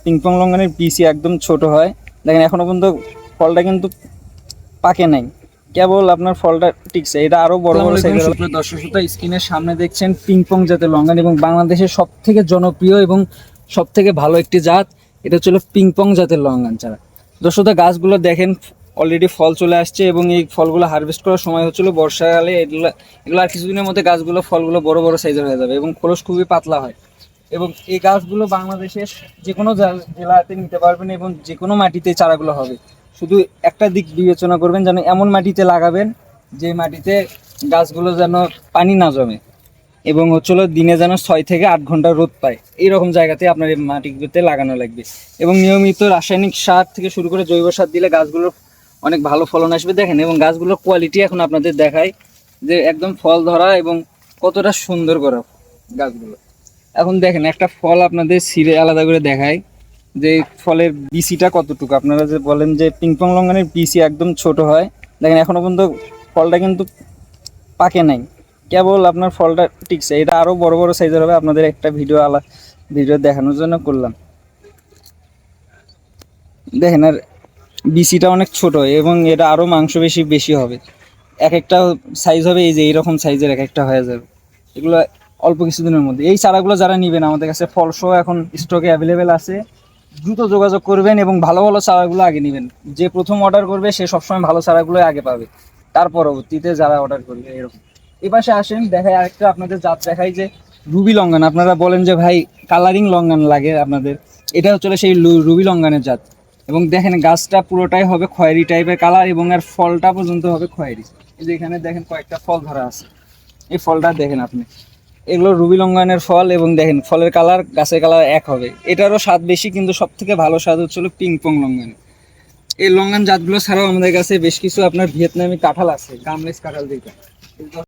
Pingpong লঙ্ঘনের পিসি একদম ছোট হয়। দেখেন এখনো পর্যন্ত ফলটা কিন্তু পাকে নাই, কেবল আপনার ফলটা টিকছে। এটা আরো বড় বড় সাইজের। সুপ্রিয় দর্শক শ্রোতা, স্ক্রিনের সামনে দেখছেন পিংপং জাতের লঙ্ঘন এবং বাংলাদেশের সব থেকে জনপ্রিয় এবং সব থেকে ভালো একটি জাত। এটা হচ্ছে পিংপং জাতের লঙ্ঘন চারা। দর্শক গাছগুলো দেখেন অলরেডি ফল চলে আসছে এবং এই ফলগুলো হারভেস্ট করার সময় হচ্ছিল বর্ষাকালে। এগুলো আর কিছুদিনের মধ্যে গাছগুলো ফলগুলো বড় বড় সাইজের হয়ে যাবে এবং খোলস খুবই পাতলা হয়। এবং এই গাছগুলো বাংলাদেশের যে কোনো জেলাতে নিতে পারবেন এবং যে কোনো মাটিতে চারাগুলো হবে। শুধু একটা দিক বিবেচনা করবেন, যেন এমন মাটিতে লাগাবেন যে মাটিতে গাছগুলো যেন পানি না জমে এবং হচ্ছিল দিনে যেন 6 থেকে 8 ঘন্টা রোদ পায়, এইরকম জায়গাতে আপনার এই মাটিগুলোতে লাগানো লাগবে। এবং নিয়মিত রাসায়নিক সার থেকে শুরু করে জৈব সার দিলে গাছগুলোর অনেক ভালো ফলন আসবে। দেখেন এবং গাছগুলোর কোয়ালিটি এখন আপনাদের দেখায় যে একদম ফল ধরা এবং কতটা সুন্দর করা গাছগুলো। এখন দেখেন একটা ফল আপনাদের ছিঁড়ে আলাদা করে দেখায় যে ফলের বিচিটা কতটুকু। আপনারা যে বলেন যে পিংপং লঙ্ঘনের বিচি একদম ছোট হয়, দেখেন এখনো পর্যন্ত ফলটা কিন্তু পাকে নাই, কেবল আপনার ফলটা টিকছে। এটা আরো বড় বড় সাইজের হবে। আপনাদের একটা ভিডিও দেখানোর জন্য করলাম। দেখেন আর বিচিটা অনেক ছোট এবং এটা আরো মাংস বেশি হবে। এক একটা সাইজ হবে এই যে এইরকম সাইজের এক একটা হয়ে যাবে। এগুলো অল্প কিছুদিনের মধ্যে। এই চারাগুলো যারা নেবেন আমাদের কাছে ফলসহ এখন স্টকে অ্যাভেলেবেল আছে, দ্রুত যোগাযোগ করবেন এবং ভালো ভালো চারাগুলো আগে নেবেন। যে প্রথম অর্ডার করবে সে সবসময় ভালো চারাগুলো আগে পাবে, তার পরবর্তীতে যারা অর্ডার করবে এরকম। এই পাশে আসেন, দেখাই আরেকটা আপনাদের জাত দেখাই যে রুবি লঙ্ঘন। আপনারা বলেন যে ভাই কালারিং লঙ্ঘন লাগে আপনাদের, এটা হচ্ছে সেই রুবি লঙ্ঘনের জাত। এবং দেখেন গাছটা পুরোটাই হবে খয়েরি টাইপের কালার এবং আর ফলটা পর্যন্ত হবে খয়েরি। এই যে এখানে দেখেন কয়েকটা ফল ধরা আছে, এই ফলটা দেখেন আপনি, এগুলো রুবি লঙ্ঘনের ফল। এবং দেখেন ফলের কালার গাছের কালার এক হবে। এটারও স্বাদ বেশি, কিন্তু সব থেকে ভালো স্বাদ হচ্ছিল পিংপং লঙ্ঘন। এই লঙ্ঘন জাতগুলো ছাড়াও আমাদের কাছে বেশ কিছু আপনার ভিয়েতনামি কাঁঠাল আছে, গামলেস কাঁঠাল যেটা।